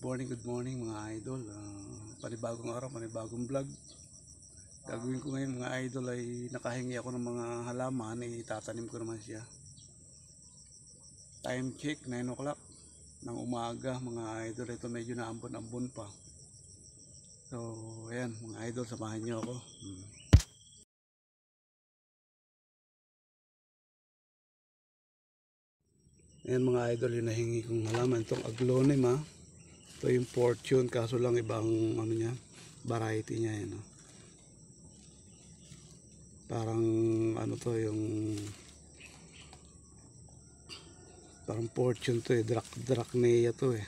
good morning mga idol. Panibagong araw, panibagong vlog. Gagawin ko ngayon mga idol ay nakahingi ako ng mga halaman, itatanim ko naman siya. Time check, 9 o'clock ng umaga mga idol. Ito medyo naambon-ambon pa. So ayan mga idol, samahan niyo ako. Ayan mga idol, yung nahingi kong halaman, itong aglaonema. Ito yung fortune, kaso lang ibang ano niya, variety niya yan. Parang ano to, yung parang fortune to Dracnea to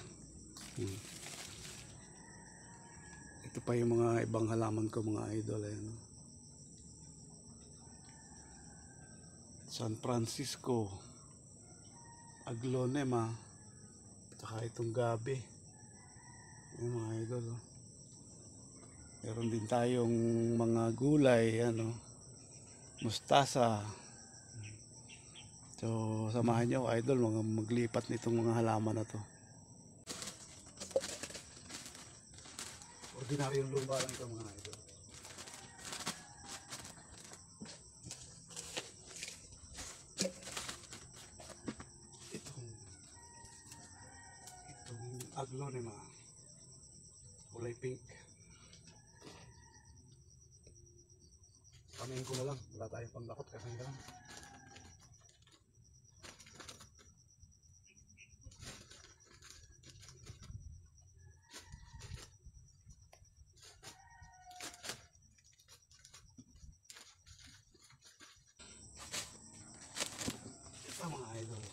Ito pa yung mga ibang halaman ko mga idol. Ayan. San Francisco aglaonema, saka itong gabi. Ayan mga idol. Meron din tayong mga gulay, mustasa. So samahan niyo idol, maglipat nitong mga halaman na to. Ordinaryong lupa lang ito mga idol. Itong aglaonema, kulay pink. Panayin ko na lang, wala tayong panglakot kasi lang. Ito mga idol.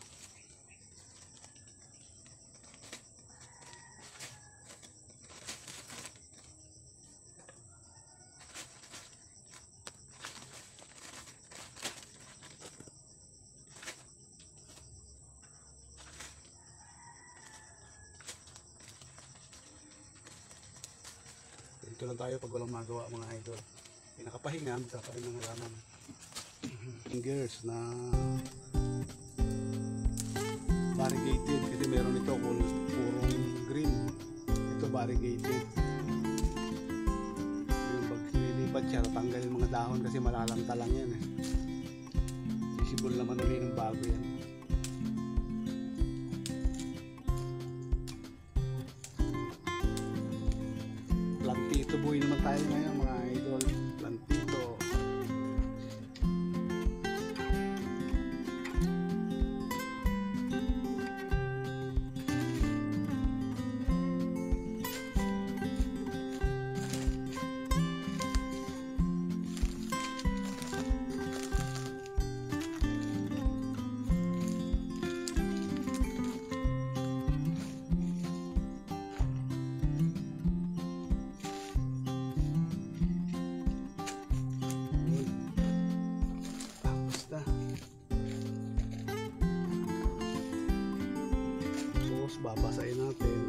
Dito lang tayo pag walang magawa mga idol. Pinakapahinga, magkakaroon ng halaman. Fingers na variegated kasi meron ito purong green. Ito variegated. Yung pag nilipat siya, tatanggal yung mga dahon kasi malalanta lang yan Visible naman ulit ng bago yan. Plantito buhay naman tayo ngayon mga idol. Plantito. Babasahin natin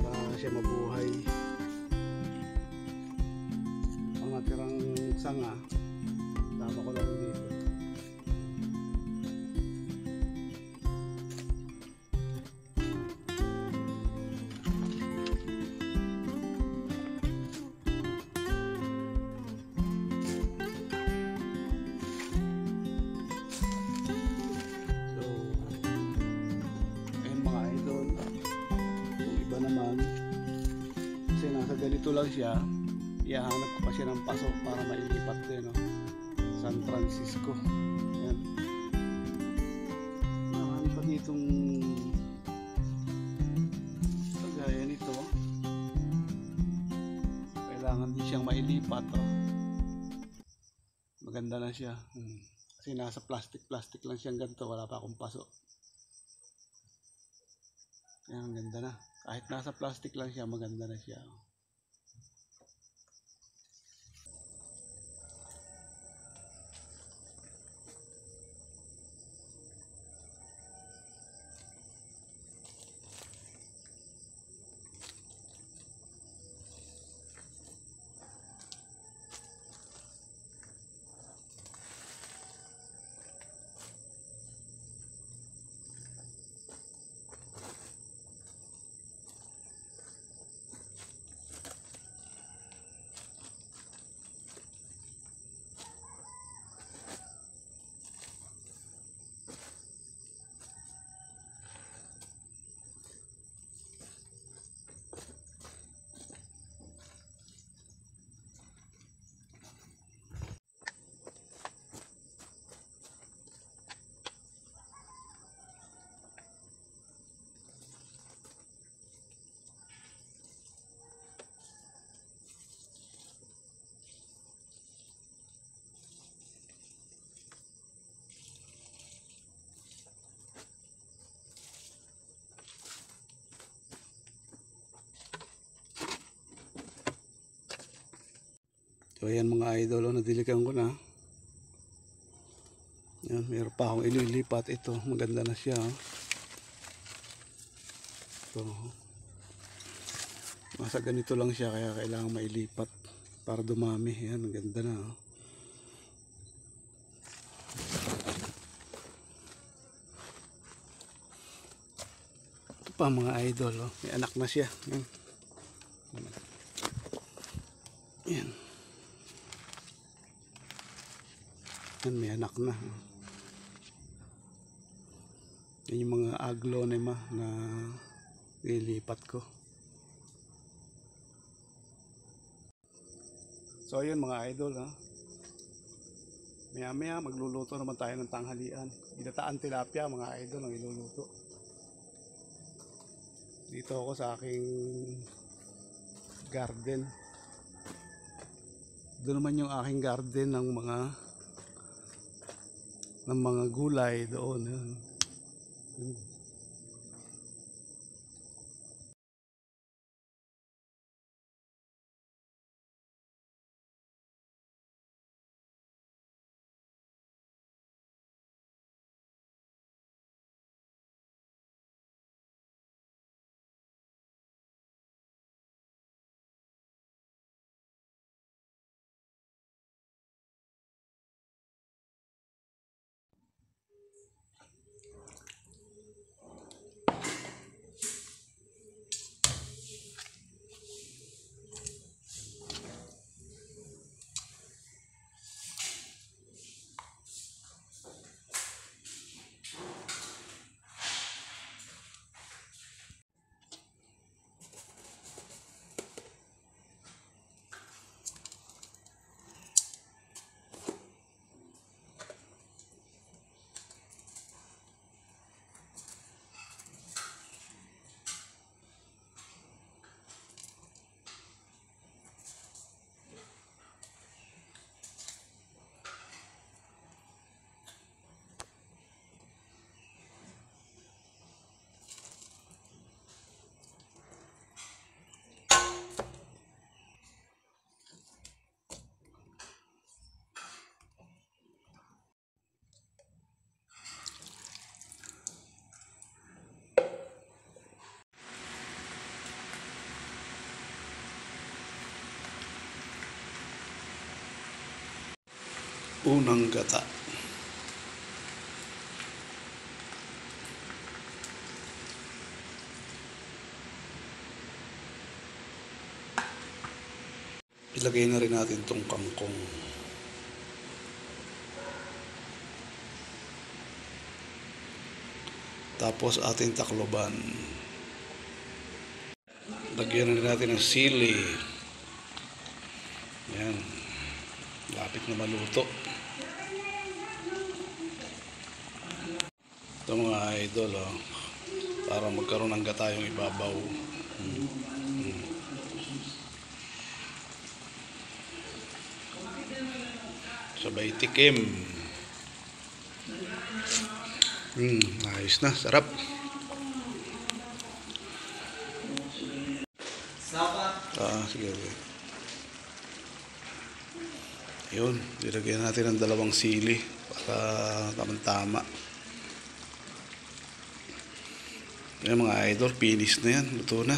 para siya mabuhay. Ang natirang sanga tama ko lang dito. Kasi nasa ganito lang siya, ihahanap ko pa siya ng pasok para mailipat din, San Francisco. Ayan. Nahanap pa ditong kagaya nito. Kailangan din siyang mailipat. Maganda na siya. Kasi nasa plastic lang siyang ganito, wala pa akong pasok. Ayan, ganda na. Kahit nasa plastic lang siya, maganda na siya. So ayan mga idol, nadiligan ko na. Yan, meron pa akong ililipat. Ito, maganda na siya. Ito. Nasa ganito lang siya, kaya kailangan mailipat para dumami. Yan, maganda na. Ito pa mga idol, may anak na siya. Yan. Yan. Yan, may anak na. Yan yung mga aglonema na nilipat ko. So ayun mga idol, maya maya magluluto naman tayo ng tanghalian. Ginataan tilapia mga idol ang iluluto. Dito ako sa aking garden. Doon naman yung aking garden ng mga gulay doon. Unang gata. Ilagay na rin natin tong kangkong. Tapos ating takloban. Lagyan na natin ng sili. Yan. Lapit na maluto. Ito mga idol, para magkaroon ng gata yung ibabaw. Sabay tikim. Ayos na, sarap. Sige. Yun, nilagyan natin ng 2 sili para tamang-tama. Yan mga idol, finish na yan, luto na.